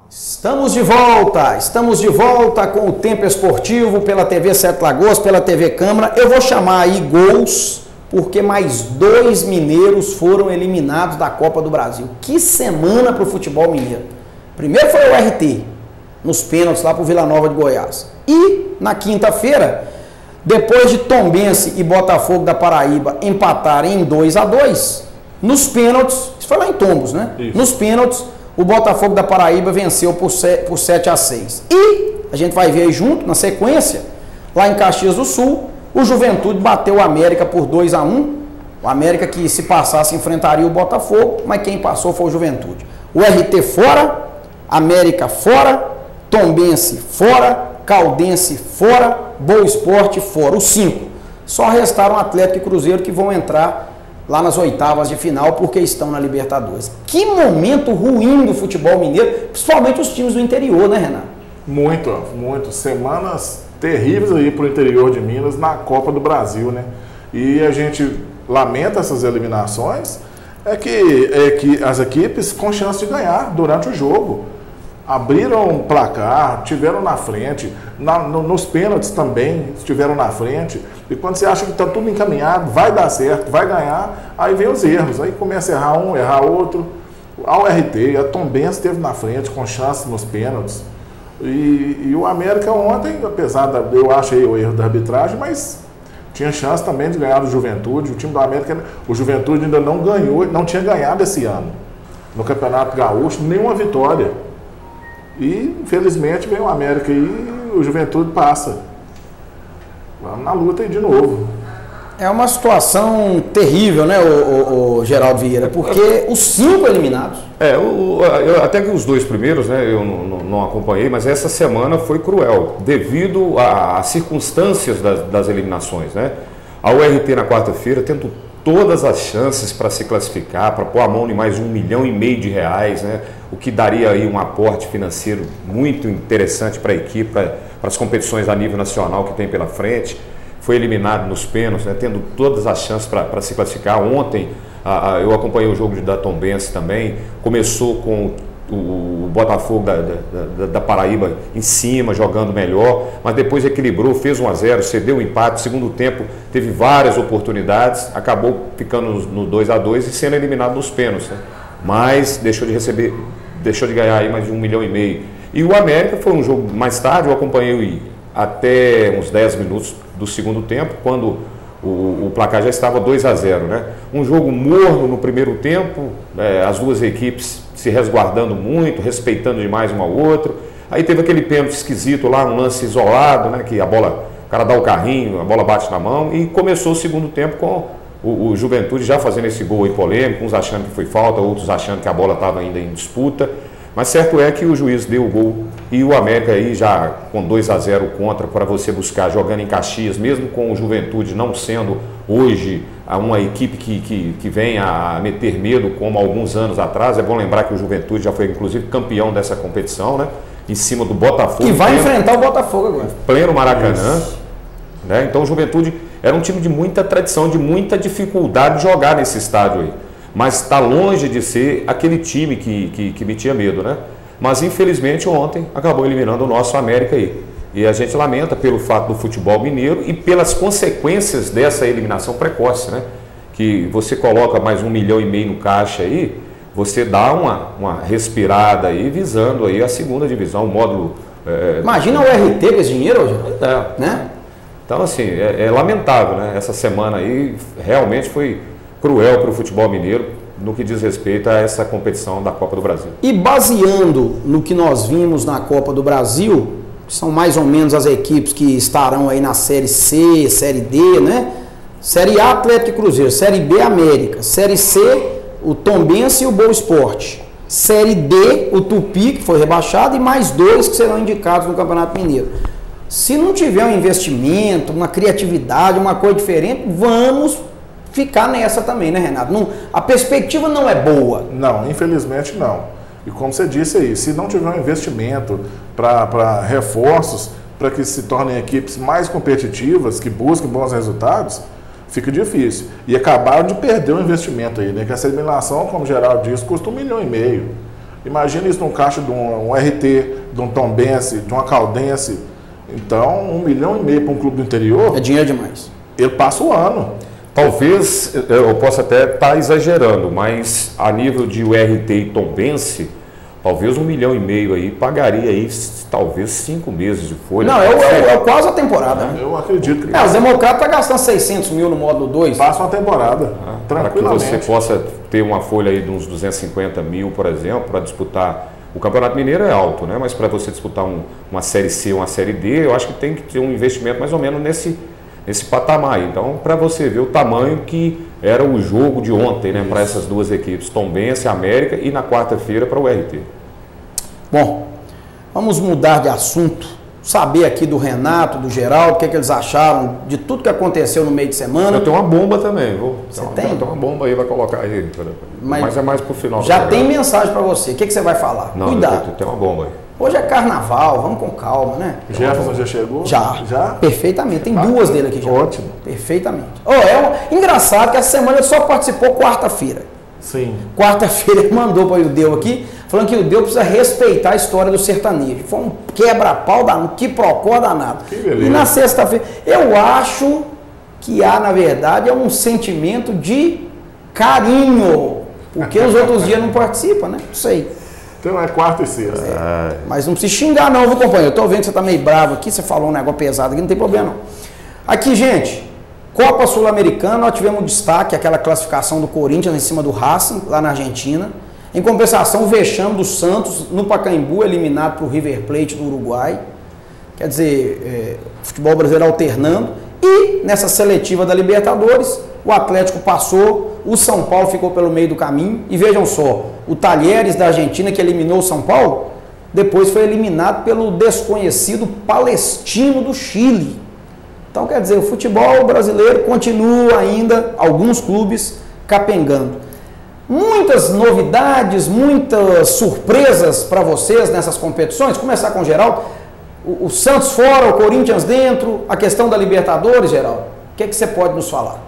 Estamos de volta com o Tempo Esportivo pela TV Sete Lagoas, pela TV Câmara. Eu vou chamar aí gols, porque mais 2 mineiros foram eliminados da Copa do Brasil. Que semana para o futebol mineiro. Primeiro foi o RT, nos pênaltis lá para o Vila Nova de Goiás. E na quinta-feira, depois de Tombense e Botafogo da Paraíba empatarem em 2-2, nos pênaltis, isso foi lá em Tombos, né? Isso. Nos pênaltis, o Botafogo da Paraíba venceu por 7-6. E a gente vai ver aí junto, na sequência, lá em Caxias do Sul, o Juventude bateu o América por 2-1. O América que, se passasse, enfrentaria o Botafogo, mas quem passou foi o Juventude. O RT fora, América fora, Tombense fora, Caldense fora, Boa Esporte fora. Os 5. Só restaram Atlético e Cruzeiro, que vão entrar lá nas oitavas de final, porque estão na Libertadores. Que momento ruim do futebol mineiro, principalmente os times do interior, né, Renato? Muito. Semanas terríveis aí para o interior de Minas na Copa do Brasil, né? E a gente lamenta essas eliminações, é que as equipes com chance de ganhar durante o jogo. Abriram o placar, tiveram na frente, nos pênaltis também estiveram na frente. E quando você acha que está tudo encaminhado, vai dar certo, vai ganhar, aí vem os erros. Aí começa a errar um, errar outro. A URT, a Tombense esteve na frente com chance nos pênaltis. E o América ontem, apesar eu achei o erro da arbitragem, mas tinha chance também de ganhar do Juventude. O time do América, o Juventude ainda não ganhou, não tinha ganhado esse ano no Campeonato Gaúcho, nenhuma vitória. E, infelizmente, vem o América e o Juventude passa. Vamos na luta aí de novo. É uma situação terrível, né, o Geraldo Vieira? Porque os 5 eliminados... até que os 2 primeiros, né, eu não acompanhei, mas essa semana foi cruel, devido às circunstâncias das eliminações, né? A URT na quarta-feira tendo todas as chances para se classificar, para pôr a mão em mais R$1,5 milhão de, né? O que daria aí um aporte financeiro muito interessante para a equipe, para as competições a nível nacional que tem pela frente. Foi eliminado nos pênaltis, né? Tendo todas as chances para se classificar. Ontem eu acompanhei o jogo da Tombense também, começou com o Botafogo da Paraíba em cima, jogando melhor, mas depois equilibrou, fez 1-0, cedeu o empate. Segundo tempo teve várias oportunidades, acabou ficando no 2-2 e sendo eliminado nos pênaltis, né? Mas deixou de ganhar aí mais de R$1,5 milhão. E o América foi um jogo mais tarde, eu acompanhei até uns 10 minutos do segundo tempo, quando o placar já estava 2-0, né? Um jogo morno no primeiro tempo, as duas equipes se resguardando muito, respeitando demais uma ao outro. Aí teve aquele pênalti esquisito lá, um lance isolado, né? Que o cara dá o carrinho, a bola bate na mão, e começou o segundo tempo com o Juventude já fazendo esse gol aí polêmico, uns achando que foi falta, outros achando que a bola estava ainda em disputa. Mas certo é que o juiz deu o gol e o América aí já com 2-0 contra, para você buscar, jogando em Caxias, mesmo com o Juventude não sendo hoje uma equipe que vem a meter medo como alguns anos atrás. É bom lembrar que o Juventude já foi inclusive campeão dessa competição, né? Em cima do Botafogo. E vai enfrentar o Botafogo agora. Pleno Maracanã. Né? Então o Juventude era um time de muita tradição, de muita dificuldade de jogar nesse estádio aí. Mas está longe de ser aquele time que metia medo, né? Mas infelizmente ontem acabou eliminando o nosso América aí. E a gente lamenta pelo fato do futebol mineiro e pelas consequências dessa eliminação precoce, né? Que você coloca mais R$1,5 milhão no caixa aí, você dá uma respirada aí, visando aí a segunda divisão, o módulo... Imagina o RT com esse dinheiro hoje, né? Então, assim, é lamentável, né? Essa semana aí realmente foi cruel para o futebol mineiro no que diz respeito a essa competição da Copa do Brasil. E baseando no que nós vimos na Copa do Brasil, são mais ou menos as equipes que estarão aí na Série C, Série D, né? Série A, Atlético e Cruzeiro. Série B, América. Série C, o Tombense e o Boa Esporte. Série D, o Tupi, que foi rebaixado, e mais 2 que serão indicados no Campeonato Mineiro. Se não tiver um investimento, uma criatividade, uma coisa diferente, vamos ficar nessa também, né, Renato? Não, a perspectiva não é boa. Não, infelizmente não. E como você disse aí, se não tiver um investimento para reforços, para que se tornem equipes mais competitivas, que busquem bons resultados, fica difícil. E acabaram de perder o investimento aí, né? Que essa eliminação, como o Geraldo disse, custa R$1,5 milhão. Imagina isso num caixa de um RT, de um Tombense, de uma Caldense. Então, 1,5 milhão para um clube do interior... É dinheiro demais. Ele passa o ano. Talvez, eu possa até estar exagerando, mas a nível de URT e Tombense, talvez 1,5 milhão aí pagaria aí talvez 5 meses de folha. Não, é quase a temporada. Eu acredito que... Os Democratas estão gastando 600 mil no módulo 2. Passa uma temporada, tranquilamente. Para que você possa ter uma folha aí de uns 250 mil, por exemplo, para disputar... O Campeonato Mineiro é alto, né? Mas para você disputar uma Série C, uma Série D, eu acho que tem que ter um investimento mais ou menos nesse patamar. Então, para você ver o tamanho que era o jogo de ontem, né? Para essas duas equipes, Tombense, América, e na quarta-feira para o RT. Bom, vamos mudar de assunto. Saber aqui do Renato, do Geraldo, o que eles acharam de tudo que aconteceu no meio de semana. Eu tenho uma bomba também, viu? Você tem? Tem uma bomba aí, vai colocar aí. Mas é mais pro final. Já tem mensagem para você. O que você vai falar? Não, cuidado. Tem uma bomba aí. Hoje é carnaval, vamos com calma, né? Jefferson já chegou? Já? Perfeitamente. Tem duas dele aqui já. Ótimo. Perfeitamente. Engraçado que essa semana ele só participou quarta-feira. Sim. Quarta-feira ele mandou para o Ildeu aqui, falando que o Ildeu precisa respeitar a história do sertanejo. Foi um quebra-pau danado, que procó danado. Que beleza. E na sexta-feira, eu acho que há, na verdade, um sentimento de carinho, porque os outros dias não participam, né? Não sei. Então é quarta e sexta. Mas não precisa xingar não, viu, companheiro? Eu tô vendo que você tá meio bravo aqui, você falou um negócio pesado aqui, não tem problema não. Aqui, gente, Copa Sul-Americana, nós tivemos destaque, aquela classificação do Corinthians em cima do Racing, lá na Argentina. Em compensação, o vexame do Santos no Pacaembu, eliminado para o River Plate do Uruguai. Quer dizer, futebol brasileiro alternando. E nessa seletiva da Libertadores, o Atlético passou, o São Paulo ficou pelo meio do caminho. E vejam só, o Talheres da Argentina, que eliminou o São Paulo, depois foi eliminado pelo desconhecido Palestino do Chile. Então, quer dizer, o futebol brasileiro continua ainda, alguns clubes, capengando. Muitas novidades, muitas surpresas para vocês nessas competições. Começar com o Geraldo. O Santos fora, o Corinthians dentro, a questão da Libertadores, Geraldo. O que é que você pode nos falar?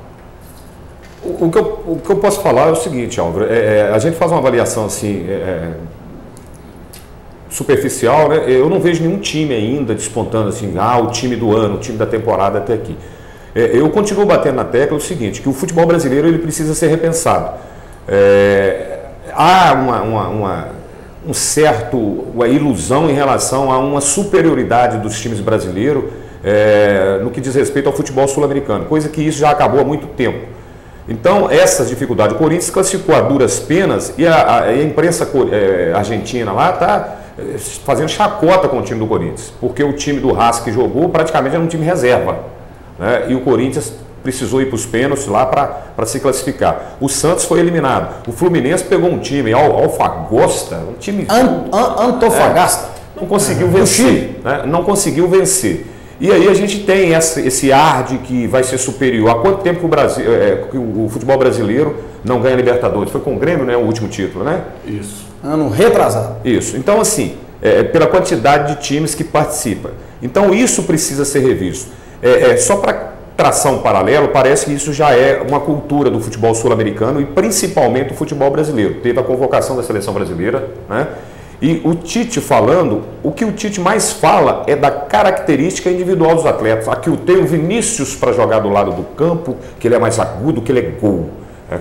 O que eu posso falar é o seguinte, Álvaro. A gente faz uma avaliação assim... superficial, né? Eu não vejo nenhum time ainda despontando assim, o time do ano, o time da temporada até aqui. Eu continuo batendo na tecla o seguinte, que o futebol brasileiro ele precisa ser repensado. Há uma ilusão em relação a uma superioridade dos times brasileiros no que diz respeito ao futebol sul-americano, coisa que isso já acabou há muito tempo. Então, essas dificuldades, o Corinthians classificou a duras penas e a imprensa argentina lá está fazendo chacota com o time do Corinthians, porque o time do Racing que jogou praticamente era um time reserva, né? E o Corinthians precisou ir para os pênaltis lá para se classificar. O Santos foi eliminado. O Fluminense pegou um time, Alfagosta, um time... Antofagasta. Não conseguiu vencer, né? Não conseguiu vencer. E aí a gente tem esse ar de que vai ser superior. Há quanto tempo que o futebol brasileiro não ganha Libertadores? Foi com o Grêmio, né? O último título, né? Isso. Ano retrasado. Isso. Então, assim, pela quantidade de times que participam. Então, isso precisa ser revisto. Só para traçar um paralelo, parece que isso já é uma cultura do futebol sul-americano e principalmente do futebol brasileiro. Teve a convocação da seleção brasileira, né? E o Tite falando, o que o Tite mais fala é da característica individual dos atletas. Aqui tem o Vinícius para jogar do lado do campo, que ele é mais agudo, que ele é gol,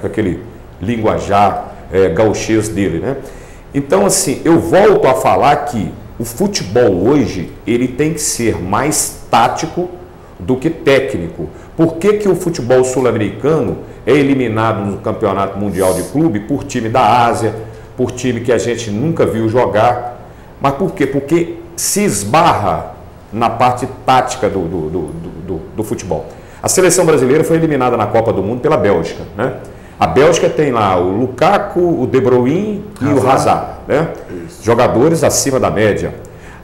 com aquele linguajar gauchês dele, né? Então, assim, eu volto a falar que o futebol hoje, ele tem que ser mais tático do que técnico. Por que o futebol sul-americano é eliminado no Campeonato Mundial de Clube por time da Ásia, por time que a gente nunca viu jogar? Mas por quê? Porque se esbarra na parte tática do futebol. A seleção brasileira foi eliminada na Copa do Mundo pela Bélgica, né? A Bélgica tem lá o Lukaku, o De Bruyne e o Hazard, né? Jogadores acima da média.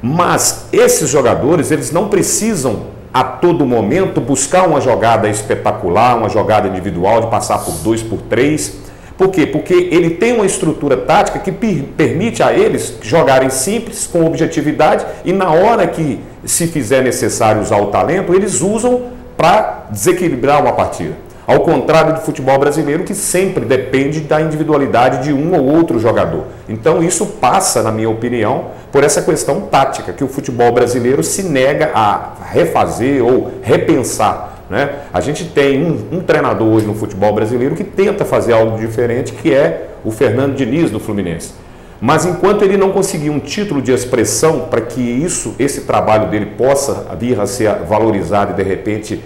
Mas esses jogadores, eles não precisam a todo momento buscar uma jogada espetacular, uma jogada individual de passar por 2, por 3. Por quê? Porque ele tem uma estrutura tática que permite a eles jogarem simples, com objetividade, e na hora que se fizer necessário usar o talento, eles usam para desequilibrar uma partida. Ao contrário do futebol brasileiro, que sempre depende da individualidade de um ou outro jogador. Então isso passa, na minha opinião, por essa questão tática, que o futebol brasileiro se nega a refazer ou repensar, né? A gente tem um treinador hoje no futebol brasileiro que tenta fazer algo diferente, que é o Fernando Diniz do Fluminense. Mas enquanto ele não conseguir um título de expressão para que esse trabalho dele possa vir a ser valorizado e de repente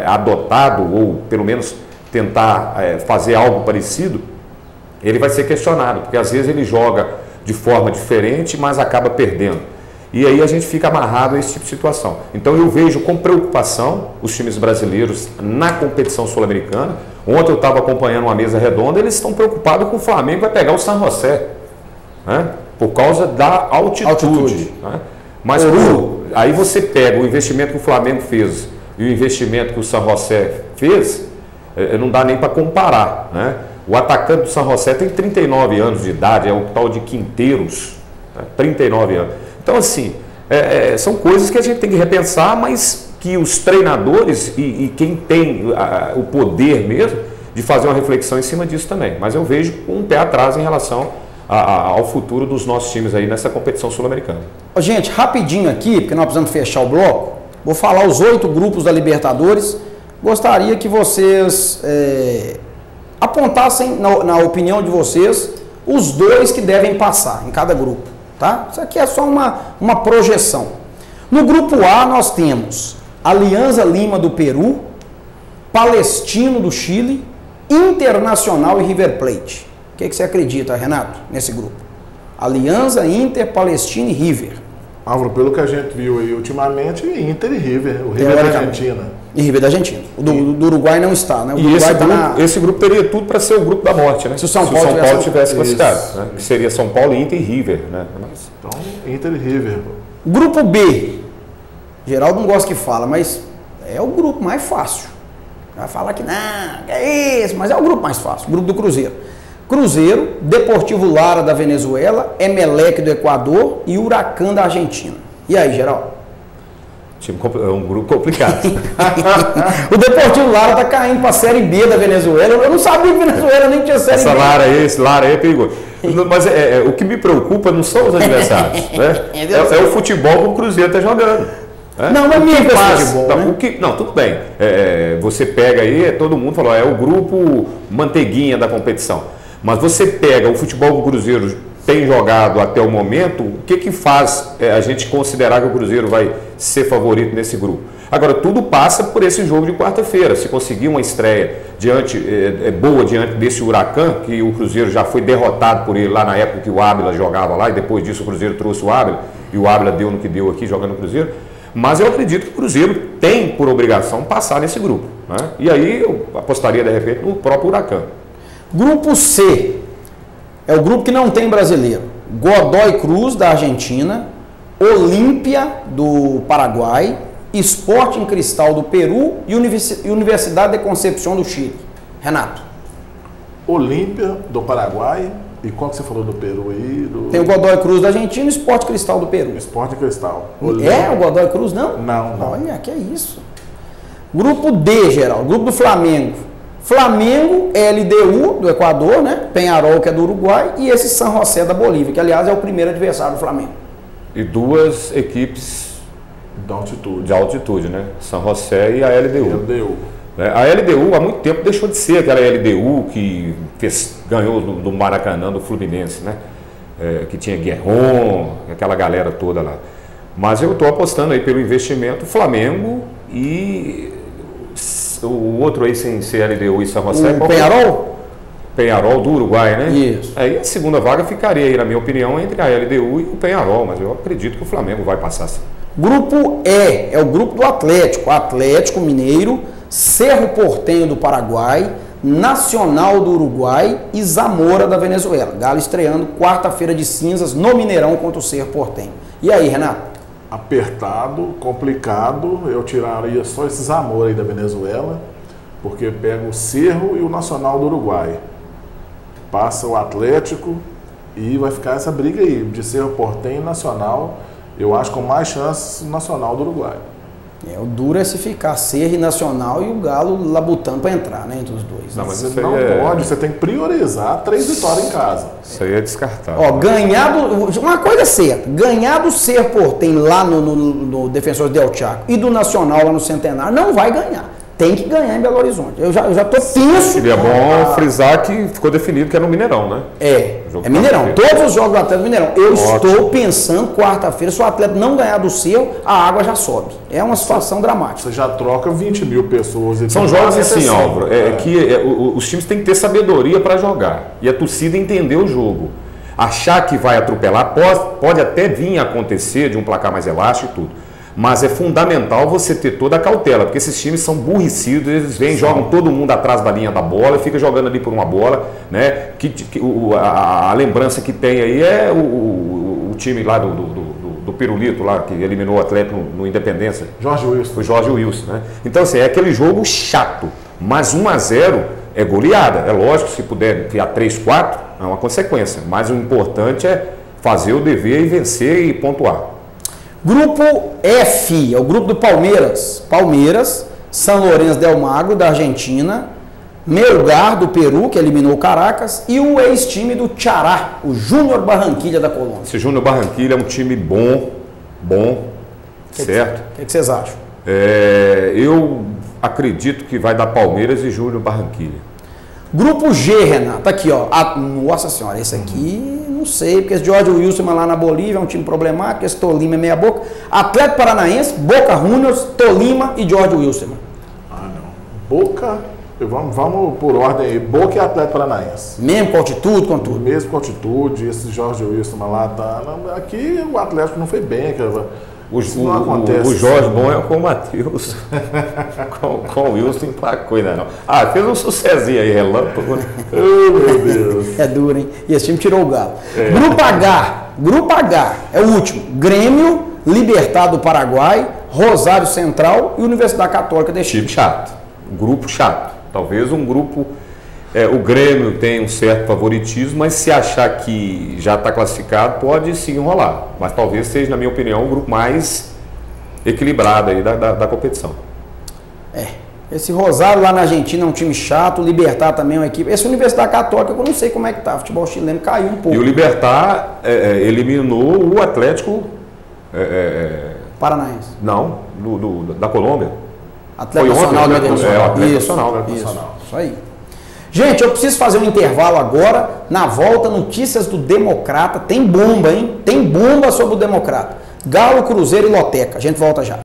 adotado, ou pelo menos tentar fazer algo parecido, ele vai ser questionado, porque às vezes ele joga de forma diferente, mas acaba perdendo. E aí a gente fica amarrado a esse tipo de situação. Então eu vejo com preocupação os times brasileiros na competição sul-americana. Ontem eu estava acompanhando uma mesa redonda, eles estão preocupados com o Flamengo que vai pegar o San José, né? Por causa da altitude. Né? Mas aí você pega o investimento que o Flamengo fez e o investimento que o San José fez, não dá nem para comparar, né? O atacante do San José tem 39 anos de idade, é o tal de Quinteiros, né? 39 anos. Então, assim, são coisas que a gente tem que repensar, mas que os treinadores e quem tem o poder mesmo de fazer uma reflexão em cima disso também. Mas eu vejo um pé atrás em relação ao futuro dos nossos times aí nessa competição sul-americana. Gente, rapidinho aqui, porque nós precisamos fechar o bloco. Vou falar os 8 grupos da Libertadores. Gostaria que vocês apontassem, na opinião de vocês, os 2 que devem passar em cada grupo. Tá? Isso aqui é só uma projeção. No grupo A nós temos Alianza Lima do Peru, Palestino do Chile, Internacional e River Plate. O que você acredita, Renato, nesse grupo? Alianza, Inter, Palestino e River. Álvaro, pelo que a gente viu aí ultimamente, Inter e River. O River da Argentina. E River da Argentina. O do Uruguai não está, né? O e esse grupo teria tudo para ser o grupo da morte, né? Se o São Paulo tivesse classificado, né? Que seria São Paulo, Inter e River, né? Então, Inter e River. Grupo B. Geraldo não gosta que fala, mas é o grupo mais fácil. Vai falar que não, que é isso, mas é o grupo mais fácil. O grupo do Cruzeiro. Cruzeiro, Deportivo Lara da Venezuela, Emelec do Equador e Huracan da Argentina. E aí, Geraldo? É um grupo complicado. O Deportivo Lara tá caindo para a Série B da Venezuela. Eu não sabia que Venezuela nem tinha Série B. Esse Lara aí é perigoso. Mas o que me preocupa não são os adversários, né? É o futebol que o Cruzeiro está jogando. Né? Não, mas minha futebol, né? Não, tudo bem. Você pega aí, todo mundo falou, é o grupo manteiguinha da competição. Mas você pega o futebol que o Cruzeiro tem jogado até o momento, o que faz a gente considerar que o Cruzeiro vai ser favorito nesse grupo? Agora, tudo passa por esse jogo de quarta-feira. Se conseguir uma estreia boa diante desse Huracan, que o Cruzeiro já foi derrotado por ele lá na época que o Ábila jogava lá, e depois disso o Cruzeiro trouxe o Ábila, e o Ábila deu no que deu aqui jogando no Cruzeiro. Mas eu acredito que o Cruzeiro tem por obrigação passar nesse grupo, né? E aí eu apostaria de repente no próprio Huracan. Grupo C é o grupo que não tem brasileiro. Godoy Cruz, da Argentina, Olímpia, do Paraguai, Sporting Cristal, do Peru e Universidade de Concepción, do Chile. Renato. Olímpia, do Paraguai. E qual que você falou do Peru aí? Tem o Godoy Cruz, da Argentina e o Sporting Cristal, do Peru. Sporting Cristal. É o Godoy Cruz, não? Não. Olha, que é isso. Grupo D, Geraldo. Grupo do Flamengo. Flamengo, LDU do Equador, né? Peñarol, que é do Uruguai, e esse San José da Bolívia, que aliás é o primeiro adversário do Flamengo. E 2 equipes de altitude, né? San José e a LDU. A LDU há muito tempo deixou de ser aquela LDU que ganhou do Maracanã, do Fluminense, né? Que tinha Guerron, aquela galera toda lá. Mas eu estou apostando aí pelo investimento Flamengo e o outro aí sem ser LDU e San José. O Peñarol? Peñarol do Uruguai, né? Isso. Aí a segunda vaga ficaria aí, na minha opinião, entre a LDU e o Peñarol, mas eu acredito que o Flamengo vai passar sim. Grupo E é o grupo do Atlético. Atlético Mineiro, Cerro Porteño do Paraguai, Nacional do Uruguai e Zamora da Venezuela. Galo estreando quarta-feira de cinzas no Mineirão contra o Cerro Porteño. E aí, Renato? Apertado, complicado, eu tiraria só esse Zamora aí da Venezuela, porque pega o Cerro e o Nacional do Uruguai. Passa o Atlético e vai ficar essa briga aí, de Cerro Porteño e Nacional, eu acho com mais chances o Nacional do Uruguai. O duro é se ficar Cerro e Nacional e o Galo labutando para entrar, né, entre os dois. Não, mas você não pode, você tem que priorizar 3 vitórias em casa. Isso aí é descartável. Ó, uma coisa é certa, ganhar do Cerro Porteño lá no Defensores del Chaco e do Nacional lá no Centenário, não vai ganhar. Tem que ganhar em Belo Horizonte. Eu já tô tenso. Seria bom frisar que ficou definido que é no Mineirão, né? É Mineirão. Todos os jogos do Atlético Mineirão. Eu estou pensando quarta-feira, se o Atlético não ganhar do Cerro, a água já sobe. É uma situação dramática. Você já troca 20 mil pessoas. São jogos assim, Álvaro, os times têm que ter sabedoria para jogar. E a torcida entender o jogo. Achar que vai atropelar, pode até vir a acontecer de um placar mais elástico e tudo. Mas é fundamental você ter toda a cautela, porque esses times são burricidos, eles vêm, jogam todo mundo atrás da linha da bola, fica jogando ali por uma bola, né? A lembrança que tem aí é o time lá do Pirulito, lá, que eliminou o Atlético no Independência. Jorge Wilson. Foi Jorge Wilson, né? Então, assim, é aquele jogo chato, mas 1-0 é goleada. É lógico, se puder enfiar 3-4, é uma consequência, mas o importante é fazer o dever e vencer e pontuar. Grupo F, é o grupo do Palmeiras. Palmeiras, São Lourenço del Magro, da Argentina, Melgar, do Peru, que eliminou o Caracas, e o ex-time do Chará, o Júnior Barranquilla, da Colômbia. Esse Júnior Barranquilla é um time bom, certo? O que vocês acham? Eu acredito que vai dar Palmeiras e Júnior Barranquilla. Grupo G, Renato, tá aqui, ó. Nossa senhora, esse aqui não sei, porque esse Jorge Wilson lá na Bolívia é um time problemático, esse Tolima é meia boca. Atlético Paranaense, Boca Juniors, Tolima e Jorge Wilson. Não. Boca, vamos por ordem aí. Boca e Atlético Paranaense. Mesmo com altitude, com tudo? Mesmo com altitude, esse Jorge Wilson lá tá. Aqui o Atlético não foi bem, cara. O Jorge bom é com o Matheus. com o Wilson empacou ainda não. Fez um sucessinho aí, relâmpago. Oh, meu Deus. É duro, hein? E esse time tirou o Galo. Grupo H, é o último. Grêmio, Libertad do Paraguai, Rosário Central e Universidade Católica de Chile. Time chato. Grupo chato. Talvez um grupo... o Grêmio tem um certo favoritismo, mas se achar que já está classificado, pode sim enrolar. Mas talvez seja, na minha opinião, o grupo mais equilibrado aí da competição. Esse Rosário lá na Argentina é um time chato, o Libertad também é uma equipe. Essa Universidade Católica, eu não sei como é que tá. O futebol chileno caiu um pouco. E o Libertad eliminou o Atlético... Paranaense. Não, da Colômbia. Atlético Nacional do Medellín. Atlético Nacional. Isso aí. Gente, eu preciso fazer um intervalo agora. Na volta, notícias do Democrata. Tem bomba, hein? Tem bomba sobre o Democrata. Galo, Cruzeiro e Loteca. A gente volta já.